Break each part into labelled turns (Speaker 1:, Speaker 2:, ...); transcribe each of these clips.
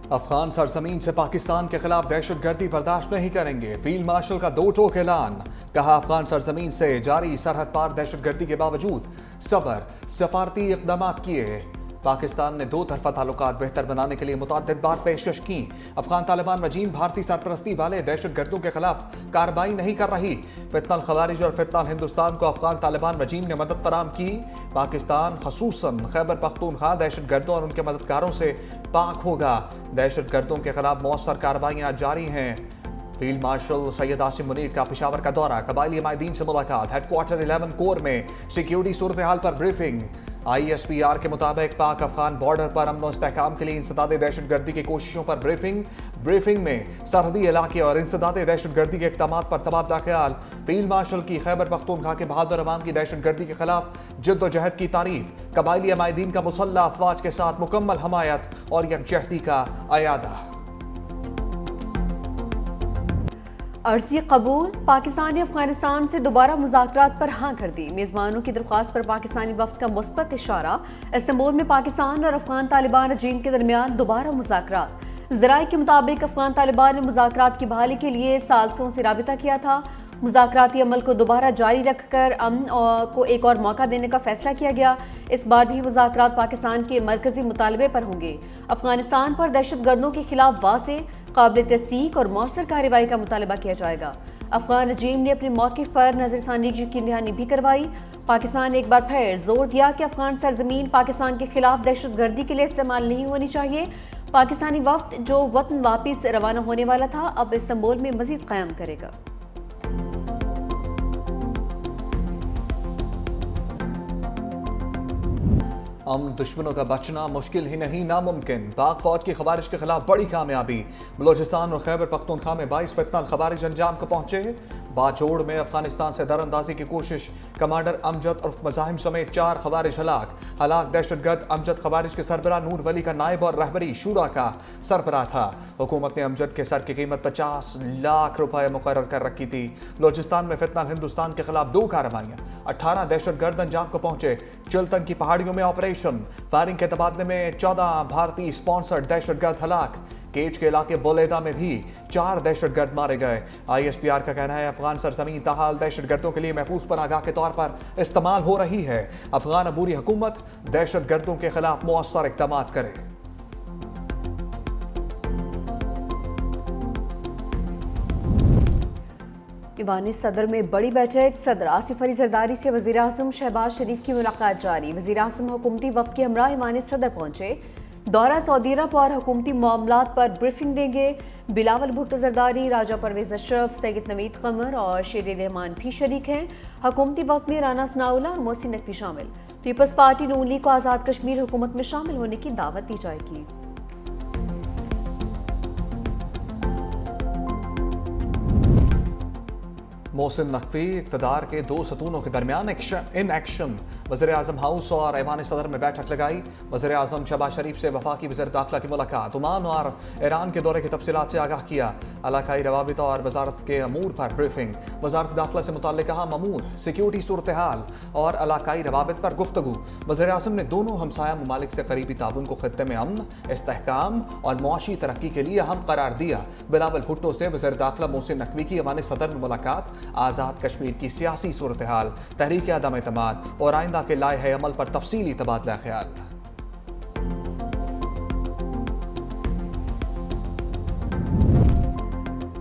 Speaker 1: افغان سرزمین سے پاکستان کے خلاف دہشت گردی برداشت نہیں کریں گے، فیلڈ مارشل کا دو ٹوک اعلان۔ کہا افغان سرزمین سے جاری سرحد پار دہشت گردی کے باوجود سفارتی اقدامات کیے۔ پاکستان نے دو طرفہ تعلقات بہتر بنانے کے لیے متعدد بار پیشکش کی۔ افغان طالبان رجیم بھارتی سرپرستی والے دہشت گردوں کے خلاف کارروائی نہیں کر رہی۔ فتنہ الخوارج اور فتنہ الہندوستان کو افغان طالبان رجیم نے مدد فراہم کی۔ پاکستان خصوصاً خیبر پختونخوا دہشت گردوں اور ان کے مددگاروں سے پاک ہوگا۔ دہشت گردوں کے خلاف مؤثر کارروائیاں جاری ہیں۔ فیلڈ مارشل سید عاصم منیر کا پشاور کا دورہ، قبائلی عمائدین سے ملاقات، ہیڈ کوارٹر 11 کور میں سیکیورٹی صورتحال پر بریفنگ۔ ISPR کے مطابق پاک افغان بارڈر پر امن و استحکام کے لیے انسداد دہشت گردی کی کوششوں پر بریفنگ میں سرحدی علاقے اور انسداد دہشت گردی کے اقدامات پر تبادلہ خیال۔ فیلڈ مارشل کی خیبر پختونخوا کے بہادر عوام کی دہشت گردی کے خلاف جد و جہد کی تعریف، قبائلی عمائدین کا مسلح افواج کے ساتھ مکمل حمایت اور یکجہتی کا اعادہ۔
Speaker 2: عرضی قبول، پاکستان نے افغانستان سے دوبارہ مذاکرات پر ہاں کر دی۔ میزبانوں کی درخواست پر پاکستانی وفد کا مثبت اشارہ۔ استنبول میں پاکستان اور افغان طالبان رجیم کے درمیان دوبارہ مذاکرات۔ ذرائع کے مطابق افغان طالبان نے مذاکرات کی بحالی کے لیے ثالثوں سے رابطہ کیا تھا۔ مذاکراتی عمل کو دوبارہ جاری رکھ کر امن کو ایک اور موقع دینے کا فیصلہ کیا گیا۔ اس بار بھی مذاکرات پاکستان کے مرکزی مطالبے پر ہوں گے۔ افغانستان پر دہشت گردوں کے خلاف واضح، قابل تصدیق اور مؤثر کارروائی کا مطالبہ کیا جائے گا۔ افغان رجیم نے اپنے موقف پر نظر ثانی کی یقین دہانی بھی کروائی۔ پاکستان نے ایک بار پھر زور دیا کہ افغان سرزمین پاکستان کے خلاف دہشت گردی کے لیے استعمال نہیں ہونی چاہیے۔ پاکستانی وفد جو وطن واپس روانہ ہونے والا تھا، اب استنبول میں مزید قیام کرے گا۔
Speaker 1: امن دشمنوں کا بچنا مشکل ہی نہیں ناممکن، پاک فوج کی خوارج کے خلاف بڑی کامیابی۔ بلوچستان اور خیبر پختونخوا میں 22 فتنہ الخوارج انجام کو پہنچے۔ باجوڑ میں افغانستان سے در اندازی کی کوشش، کمانڈر امجد عرف مزاحم سمیت 4 خوارج ہلاک دہشت گرد امجد خوارج کے سربراہ نور ولی کا نائب اور رہبری شورا کا سربراہ تھا۔ حکومت نے امجد کے سر کی قیمت 50 لاکھ روپے مقرر کر رکھی تھی۔ بلوچستان میں فتنہ الہندوستان کے خلاف 2 کارروائیاں، 18 دہشت گرد انجام کو پہنچے۔ چلتن کی پہاڑیوں میں آپریشن، فائرنگ کے تبادلے میں 14 بھارتی اسپانسرڈ دہشت گرد ہلاک۔ کیچ کے علاقے بولیدا میں بھی 4 دہشت گرد مارے گئے۔ ISPR کا کہنا ہے افغان سرزمین تاحال دہشت گردوں کے لیے محفوظ پناہگاہ کے طور پر استعمال ہو رہی ہے۔ افغان عبوری حکومت دہشت گردوں کے خلاف مؤثر اقدامات کرے۔
Speaker 2: ایوان صدر میں بڑی بیٹھک، صدر آصف علی زرداری سے وزیر اعظم شہباز شریف کی ملاقات جاری۔ وزیر اعظم حکومتی وفد کے ہمراہ ایوان صدر پہنچے۔ دورہ سعودی عرب اور حکومتی معاملات پر بریفنگ دیں گے۔ بلاول بھٹو زرداری، راجہ پرویز اشرف، سید نوید قمر اور شیر رحمان بھی شریک ہیں۔ حکومتی وفد میں رانا ثناءاللہ اور محسن نقوی شامل۔ پیپلز پارٹی نون لیگ کو آزاد کشمیر حکومت میں شامل ہونے کی دعوت دی جائے گی۔
Speaker 1: محسن نقوی اقتدار کے 2 ستونوں کے درمیان ان ایکشن۔ وزیر اعظم ہاؤس اور ایوان صدر میں بیٹھک لگائی۔ وزیر اعظم شہباز شریف سے وفاقی وزیر داخلہ کی ملاقات، عمان اور ایران کے دورے کی تفصیلات سے آگاہ کیا۔ علاقائی روابط اور وزارت کے امور پر بریفنگ۔ وزارت داخلہ سے متعلقہ امور، سیکیورٹی صورتحال اور علاقائی روابط پر گفتگو۔ وزیر اعظم نے دونوں ہمسایہ ممالک سے قریبی تعاون کو خطے میں امن، استحکام اور معاشی ترقی کے لیے اہم قرار دیا۔ بلاول بھٹو سے وزیر داخلہ محسن نقوی کی ایوان صدر میں ملاقات، آزاد کشمیر کی سیاسی صورتحال، تحریک عدم اعتماد اور آئندہ کے لائحہ عمل پر تفصیلی تبادلہ خیال۔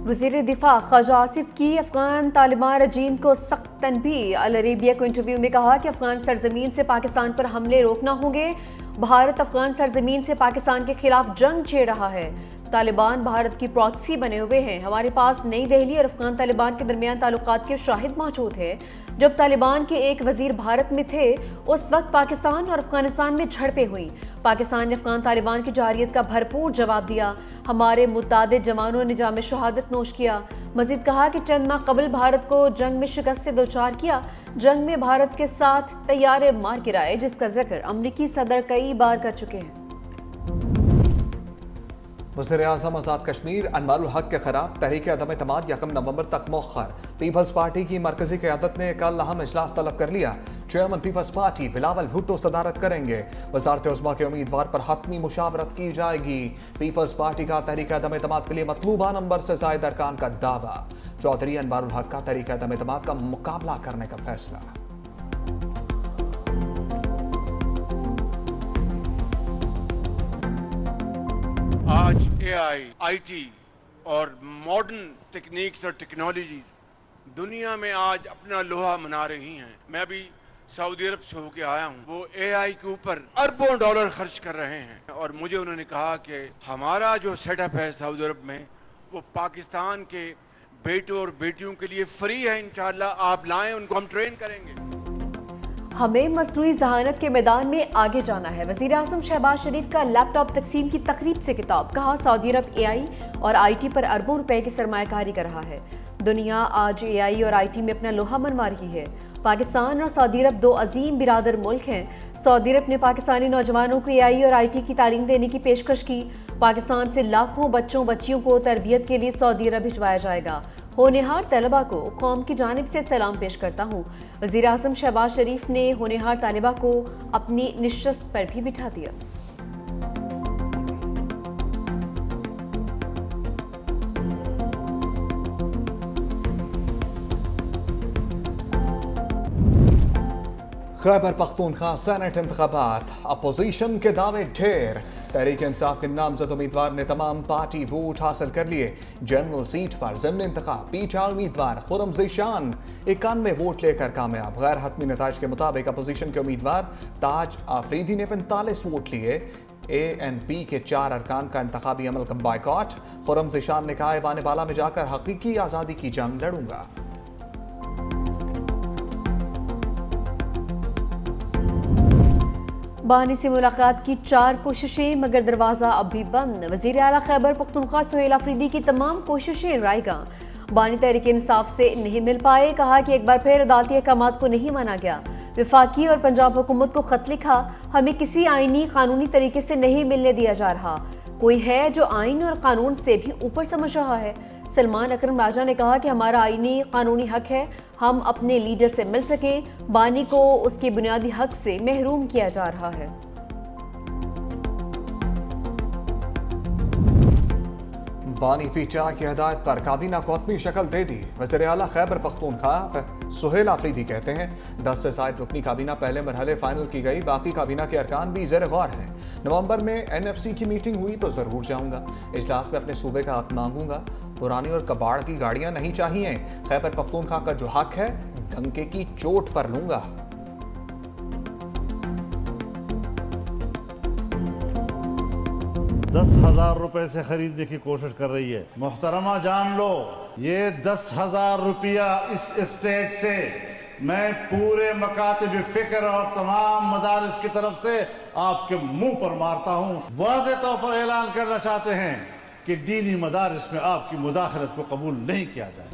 Speaker 2: وزیر دفاع خواجہ آصف کی افغان طالبان رجیم کو سخت تنبیہ۔ العربیہ کو انٹرویو میں کہا کہ افغان سرزمین سے پاکستان پر حملے روکنا ہوں گے۔ بھارت افغان سرزمین سے پاکستان کے خلاف جنگ چھیڑ رہا ہے۔ طالبان بھارت کی پراکسی بنے ہوئے ہیں۔ ہمارے پاس نئی دہلی اور افغان طالبان کے درمیان تعلقات کے شاہد موجود ہیں۔ جب طالبان کے ایک وزیر بھارت میں تھے، اس وقت پاکستان اور افغانستان میں جھڑپیں ہوئیں۔ پاکستان نے افغان طالبان کی جارحیت کا بھرپور جواب دیا۔ ہمارے متعدد جوانوں نے جام شہادت نوش کیا۔ مزید کہا کہ چند ماہ قبل بھارت کو جنگ میں شکست سے دوچار کیا۔ جنگ میں بھارت کے ساتھ طیارے مار گرائے، جس کا ذکر امریکی صدر کئی بار کر چکے ہیں۔
Speaker 1: وزیر اعظم آزاد کشمیر انوار الحق کے خلاف تحریک عدم اعتماد 1 نومبر تک مؤخر۔ پیپلز پارٹی کی مرکزی قیادت نے کل اہم اجلاس طلب کر لیا۔ चेयरमैन पीपल्स पार्टी बिलावल भुट्टो सदारत करेंगे। वज़ारत उज़्मा के उम्मीदवार पर हतमी मुशावरत की जाएगी। पीपल्स पार्टी का तहरीक अदम एतमाद के लिए मतलूबा नंबर से ज़ायद अरकान का दावा। चौधरी अनवारुल हक का तहरीक अदम एतमाद का मुकाबला करने का फैसला।
Speaker 3: आज एआई, आईटी और मॉडर्न टेक्निक्स और टेक्नोलॉजीज दुनिया में आज अपना लोहा मना रही हैं। मैं अभी सऊदी अरब से होके आया हूँ। वो एआई के ऊपर अरबों डॉलर खर्च कर रहे हैं और मुझे उन्होंने कहा कि हमारा जो सेटअप है सऊदी अरब में वो पाकिस्तान के बेटों और बेटियों के लिए फ्री है। इंशाअल्लाह आप लाएं, उनको हम ट्रेन करेंगे।
Speaker 2: हमें मसनूई जहानत के मैदान में आगे जाना है। वज़ीर आज़म शहबाज शरीफ का लैपटॉप तकसीम की तकरीब से खिताब। कहा, सऊदी अरब एआई और आईटी पर अरबों रुपए की सरमायाकारी कर रहा है। दुनिया आज एआई और आईटी में अपना लोहा मनवा रही है। पाकिस्तान और सऊदी अरब दो अजीम बिरादर मुल्क हैं। सऊदी अरब ने पाकिस्तानी नौजवानों को एआई और आईटी की तालीम देने की पेशकश की। पाकिस्तान से लाखों बच्चों बच्चियों को तरबियत के लिए सऊदी अरब भिजवाया जाएगा। होनहार तलबा को कौम की जानिब से सलाम पेश करता हूँ। वज़ीर आज़म शहबाज शरीफ ने होनहार तालिबा को अपनी निशस्त पर भी बिठा दिया।
Speaker 1: खैबर पख्तूनख्वा सेनेट इंतखाबात, अपोजिशन के दावे ढेर। तहरीक इंसाफ के नामजद उम्मीदवार ने तमाम पार्टी वोट हासिल कर लिए। जनरल सीट पर ज़िम्न इंतखाब पीटीआई उम्मीदवार खुर्रम ज़ीशान 91 वोट लेकर कामयाब। गैर हतमी नताइज के मुताबिक अपोजिशन के उम्मीदवार ताज आफरीदी ने 45 वोट लिए। ANP के 4 अरकान का इंतखाबी अमल का बाइकॉट। खुर्रम ज़ीशान ने कहा, ऐवान बाला में जाकर हकीकी आज़ादी की जंग लड़ूंगा।
Speaker 2: बानी से मुलाकात की 4 कोशिशें मगर दरवाज़ा अब भी बंद। वज़ीर आला खैबर पख्तूनख्वा सुहेल अफरीदी की तमाम कोशिशें रायगां। बानी तहरीक इंसाफ से नहीं मिल पाए। कहा कि एक बार फिर अदालती अहकामात को नहीं माना गया। वफाकी और पंजाब हुकूमत को खत लिखा, हमें किसी आईनी कानूनी तरीके से नहीं मिलने दिया जा रहा। कोई है जो आइन और कानून से भी ऊपर समझ रहा है। सलमान अकरम राजा ने कहा कि हमारा आईनी कानूनी हक है हम अपने लीडर से मिल सकें। बानी को उसके बुनियादी हक से महरूम किया जा रहा है।
Speaker 1: बानी पीटीआई की हदायत पर काबीना को अपनी शक्ल दे दी। वज़ीर आला खैबर पख्तूनख्वा सुहेल अफरीदी कहते हैं 10 से ज़ायद रुकनी काबीना पहले मरहले फाइनल की गई, बाकी काबीना के अरकान भी ज़ेर गौर हैं। नवंबर में NFC की मीटिंग हुई तो ज़रूर जाऊंगा। इजलास में अपने सूबे का हक मांगूंगा। पुरानी और कबाड़ की गाड़ियां नहीं चाहिए। खैबर पख्तूनख्वा का जो हक है डंके की चोट पर लूंगा।
Speaker 4: ₹10,000 से खरीदने की कोशिश कर रही है। मोहतरमा जान लो, ये 10,000 रुपया इस स्टेज से मैं पूरे मकातिब फिक्र और तमाम मदारिस की तरफ से आपके मुंह पर मारता हूं। वाज़ेह तौर पर ऐलान करना चाहते हैं कि दीनी मदारिस में आपकी मुदाखलत को कबूल नहीं किया जाए।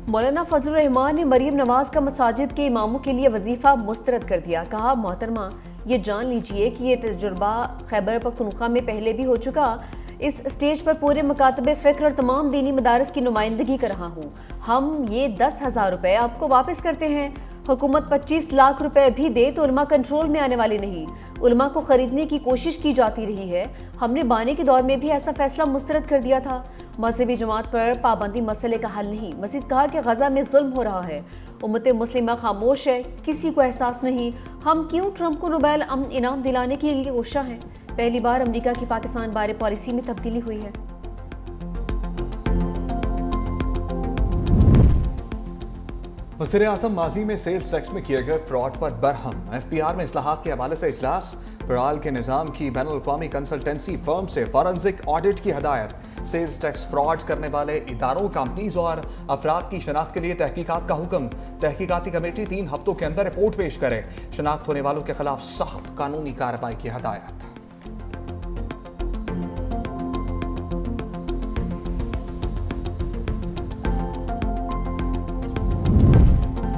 Speaker 2: मौलाना फजलुर रहमान ने मरीम नवाज का मसाजिद के इमामों के लिए वजीफा मुस्तरद कर दिया। कहा, मोहतरमा ये जान लीजिए कि ये तजुर्बा खैबर पख्तूनख्वा में पहले भी हो चुका। इस स्टेज पर पूरे मकातबे फ़िक्र और तमाम दीनी मदारिस की नुमाइंदगी कर रहा हूँ। हम ये 10,000 रुपये आपको वापस करते हैं। हुकूमत 25 लाख रुपए भी दे तो उलमा कंट्रोल में आने वाली नहीं। उलमा को खरीदने की कोशिश की जाती रही है। हमने बानी के दौर में भी ऐसा फैसला मुस्तरद कर दिया था। मजहबी जमात पर पाबंदी मसले का हल नहीं। मज़ीद कहा कि गजा में जुल्म हो रहा है। उम्मत मुस्लिमा खामोश है, किसी को एहसास नहीं। हम क्यों ट्रंप को नोबेल अमन इनाम दिलाने के लिए कोशा हैं। पहली बार अमेरिका की पाकिस्तान बारे पॉलिसी में तब्दीली हुई है।
Speaker 1: वज़ीर आज़म माजी में सेल्स टैक्स में किए गए फ्रॉड पर बरहम। FPR में इस्लाहात के हवाले से इजलास। पड़ाल के निज़ाम की बैनुल-अक़वामी कंसल्टेंसी फर्म से फॉरेंसिक ऑडिट की हदायत। सेल्स टैक्स फ्रॉड करने वाले इदारों, कंपनीज और अफराद की शनाख्त के लिए तहकीकात का हुक्म। तहकीकाती कमेटी 3 हफ्तों के अंदर रिपोर्ट पेश करे। शनाख्त होने वालों के खिलाफ सख्त कानूनी कार्रवाई की हदायत।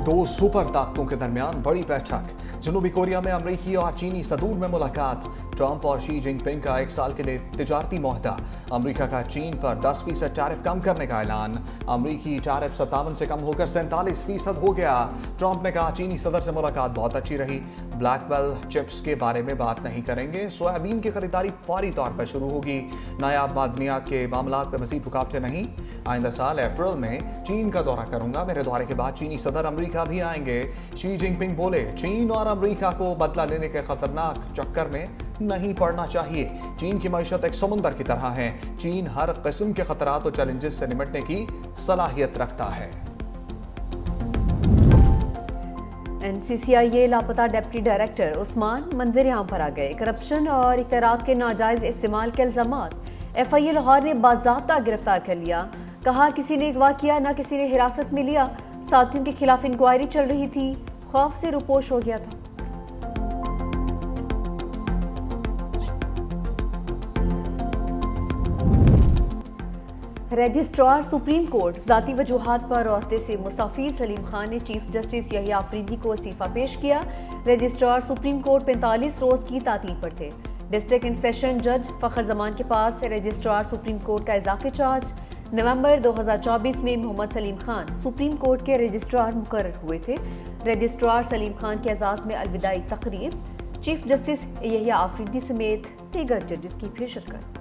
Speaker 1: दो सुपर ताकतों के दरमियान बड़ी बैठक। जनूबी कोरिया में अमरीकी और चीनी सदूर में मुलाकात। ट्रंप और शी जिनपिंग का 1 साल के लिए तिजारती मुआहदा। अमरीका का चीन पर 10% टैरिफ कम करने का ऐलान। अमरीकी टैरिफ 57 से कम होकर 47% हो गया। ट्रंप ने कहा चीनी सदर से मुलाकात बहुत अच्छी रही। ब्लैकवेल चिप्स के बारे में बात नहीं करेंगे। सोयाबीन की खरीदारी फौरी तौर पर शुरू होगी। नायाब मादनियात के मामलात पर मजीद रुकावटें नहीं। आइंदा साल अप्रैल में चीन का दौरा करूंगा। मेरे दौरे के बाद चीनी सदर अमरीका भी आएंगे। शी जिनपिंग बोले चीन और अमरीका को बदला लेने के खतरनाक चक्कर में नहीं पड़ना चाहिए। चीन की मईशत एक समुंदर की तरह है। चीन हर किस्म के खतरात और चैलेंजेस से निपटने की सलाहियत रखता है।
Speaker 2: NCCIA लापता डिप्टी डायरेक्टर उस्मान मंजर-ए-आम पर आ गए। करप्शन और इख्तियारात के नाजायज इस्तेमाल के इल्जामात। FIA लाहौर ने बाज़ाब्ता गिरफ्तार कर लिया। कहा किसी ने अगवा किया, न किसी ने हिरासत में लिया। साथियों के खिलाफ इंक्वायरी चल रही थी। खौफ से रुपोश हो गया था। रजिस्ट्रार सुप्रीम कोर्ट ज़ाती वजूहात पर ओहदे से मुस्तफ़ी सलीम खान ने चीफ जस्टिस यहिया आफरीदी को इस्तीफ़ा पेश किया। रजिस्ट्रार सुप्रीम कोर्ट 45 रोज़ की तातील पर थे। डिस्ट्रिक्ट एंड सेशन जज फ़खर जमान के पास रजिस्ट्रार सुप्रीम कोर्ट का इजाफी चार्ज। नवंबर 2024 में मोहम्मद सलीम खान सुप्रीम कोर्ट के रजिस्ट्रार मुकर्रर हुए थे। रजिस्ट्रार सलीम खान के एजाज़ में अलविदाई तकरीब। चीफ जस्टिस यहिया आफरीदी समेत दीगर जजेस की भी शिरकत।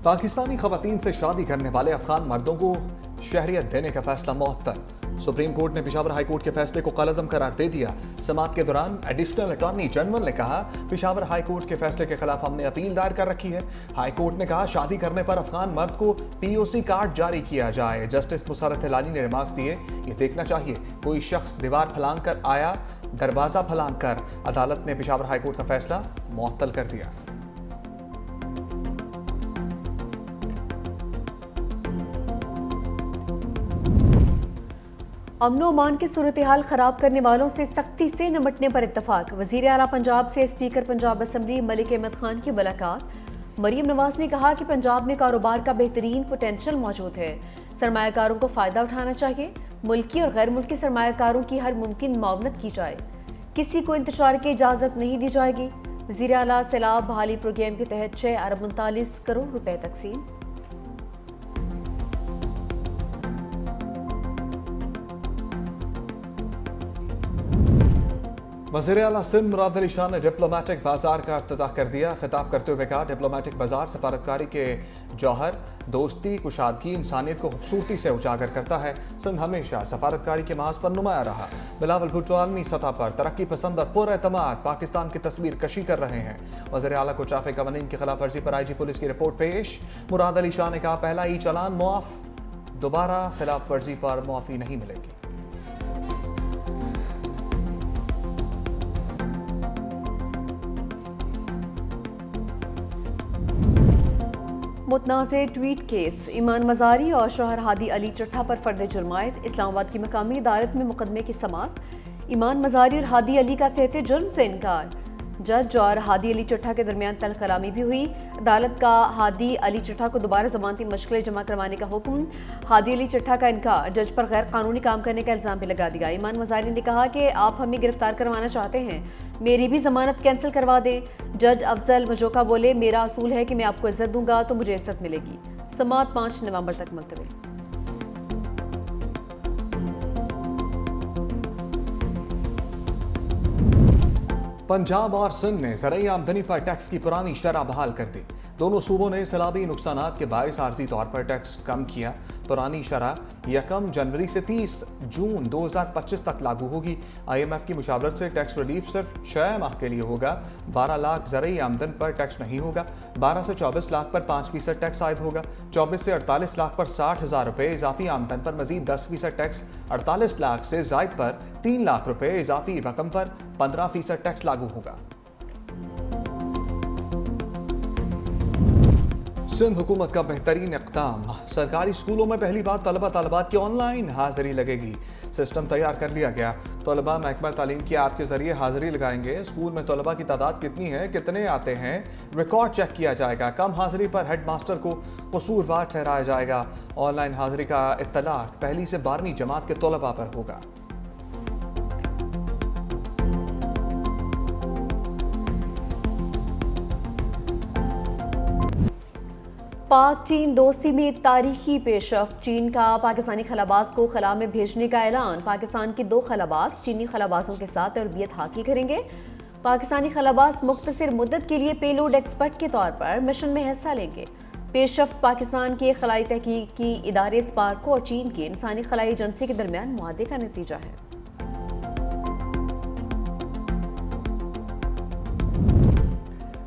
Speaker 1: पाकिस्तानी खवातीन से शादी करने वाले अफगान मर्दों को शहरियत देने का फैसला मुअत्तल। सुप्रीम कोर्ट ने पेशावर हाई कोर्ट के फैसले को कलअदम करार दे दिया। समाअत के दौरान एडिशनल अटॉर्नी जनरल ने कहा पेशावर हाई कोर्ट के फैसले के खिलाफ हमने अपील दायर कर रखी है। हाई कोर्ट ने कहा शादी करने पर अफगान मर्द को POC कार्ड जारी किया जाए। जस्टिस मुसरत हिलाली ने रिमार्क्स दिए ये देखना चाहिए कोई शख्स दीवार फलांग कर आया, दरवाजा फलांग कर। अदालत ने पेशावर हाई कोर्ट का फैसला मुअत्तल कर दिया।
Speaker 2: अमनो अमान की सूरत हाल ख़राब करने वालों से सख्ती से निपटने पर इत्तफाक। वज़ीर आला पंजाब से स्पीकर पंजाब असम्बली मलिक अहमद खान की मुलाकात। मरीम नवाज ने कहा कि पंजाब में कारोबार का बेहतरीन पोटेंशियल मौजूद है। सरमायाकारों को फ़ायदा उठाना चाहिए। मुल्की और गैर मुल्की सरमायाकारों की हर मुमकिन मुआवनत की जाए। किसी को इंतशार की इजाज़त नहीं दी जाएगी। वज़ीर आला सैलाब बहाली प्रोग्राम के तहत 6 अरब 39 करोड़ रुपए तकसीम।
Speaker 1: वज़ीर आला सिंध मुराद अली शाह ने डिप्लोमेटिक बाजार का इफ्तिताह कर दिया। खिताब करते हुए कहा डिप्लोमेटिक बाजार सफारतकारी के जौहर दोस्ती, कुशादगी, इंसानियत को खूबसूरती से उजागर करता है। सिंध हमेशा सफारतकारी के महाज पर नुमाया रहा। बिलावल भुट्टो आलमी सतह पर तरक्की पसंद और पुरएतमाद पाकिस्तान की तस्वीर कशी कर रहे हैं। वज़ीर आला को ट्रैफिक कवानीन की खिलाफ वर्जी पर IG पुलिस की रिपोर्ट पेश। मुराद अली शाह ने कहा पहला ही चालान मुआफ, दोबारा खिलाफ वर्जी पर मुआफ़ी नहीं मिलेगी।
Speaker 2: मुतनाज़े ट्वीट केस। ईमान मज़ारी और शौहर हादी अली चट्ठा पर फर्द जुर्मायत। इस्लामाबाद की मकामी अदालत में मुकदमे की समाअत। ईमान मज़ारी और हादी अली का सेहते जुर्म से इनकार। जज और हादी अली चट्ठा के दरमियान तल कलामी भी हुई। अदालत का हादी अली चट्ठा को दोबारा जमानती मुश्किलें जमा करवाने का हुक्म। हादी अली चट्ठा का इनकार। जज पर गैर कानूनी काम करने का इल्ज़ाम भी लगा दिया। ईमान मज़ारी ने कहा कि आप हमें गिरफ्तार करवाना चाहते हैं, मेरी भी जमानत कैंसिल करवा दें। जज अफजल मजोका बोले मेरा असूल है कि मैं आपको इज्जत दूंगा तो मुझे इज्जत मिलेगी। समाअत 5 नवंबर तक मुलतवी।
Speaker 1: पंजाब और सिंध ने ज़राई आमदनी पर टैक्स की पुरानी शरह बहाल कर दी। दोनों सूबों ने सैलाबी नुकसानात के बायस आर्जी तौर पर टैक्स कम किया। पुरानी शरह 1 जनवरी से 30 जून 2025 तक लागू होगी। IMF की मुशावरत से टैक्स रिलीफ सिर्फ 6 माह के लिए होगा। 12 लाख ज़राई आमदन पर टैक्स नहीं होगा। 12 से 24 लाख पर 5% टैक्स आयद होगा। 24 से 48 लाख पर 60,000 रुपये इजाफी आमदन पर मजीद 10% टैक्स। 48 लाख से जायद पर 3 लाख रुपये इजाफी रकम पर 15% टैक्स लागू होगा। सिंध हुकूमत का बेहतरीन इक़दाम। सरकारी स्कूलों में पहली बार तलबा तलबात की ऑनलाइन हाजिरी लगेगी। सिस्टम तैयार कर लिया गया। तलबा महकमा तालीम की ऐप के जरिए हाजिरी लगाएंगे। स्कूल में तलबा की तादाद कितनी है, कितने आते हैं, रिकॉर्ड चेक किया जाएगा। कम हाजिरी पर हेड मास्टर को कसूरवार ठहराया जाएगा। ऑनलाइन हाजिरी का इत्तलाक पहली से 12वीं जमात के तलबा पर होगा।
Speaker 2: पाक चीन दोस्ती में तारीखी पेशरफ्त। चीन का पाकिस्तानी खलाबाज को खला में भेजने का ऐलान। पाकिस्तान के 2 खलाबाज चीनी खलाबाजों के साथ तरबियत हासिल करेंगे। पाकिस्तानी खलाबाज मुख्तसर मुद्दत के लिए पेलोड एक्सपर्ट के तौर पर मिशन में हिस्सा लेंगे। पेशरफ्त पाकिस्तान के खलाई तहकीकी इदारे स्पार्को और चीन की इंसानी खलाई एजेंसी के दरमियान मुआहदे का नतीजा है।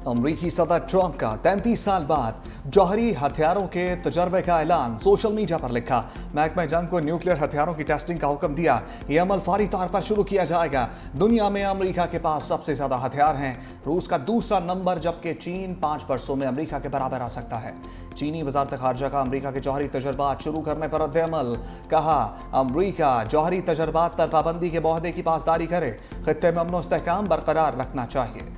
Speaker 1: अमरीकी सदर ट्रंप का 33 साल बाद जौहरी हथियारों के तजर्बे का ऐलान। सोशल मीडिया पर लिखा, महकमा जंग को न्यूक्लियर हथियारों की टेस्टिंग का हुक्म दिया। ये अमल फौरी तौर पर शुरू किया जाएगा। दुनिया में अमरीका के पास सबसे ज्यादा हथियार हैं, रूस का दूसरा नंबर, जबकि चीन 5 वर्षों में अमरीका के बराबर आ सकता है। चीनी वजारत खारजा का अमरीका के जौहरी तजर्बात शुरू करने पर रद्द-ए-अमल। कहा, अमरीका जौहरी तजर्बात पर पाबंदी के मुआहदे की पासदारी करे, खित्ते में अमन व इस्तेहकाम बरकरार रखना चाहिए।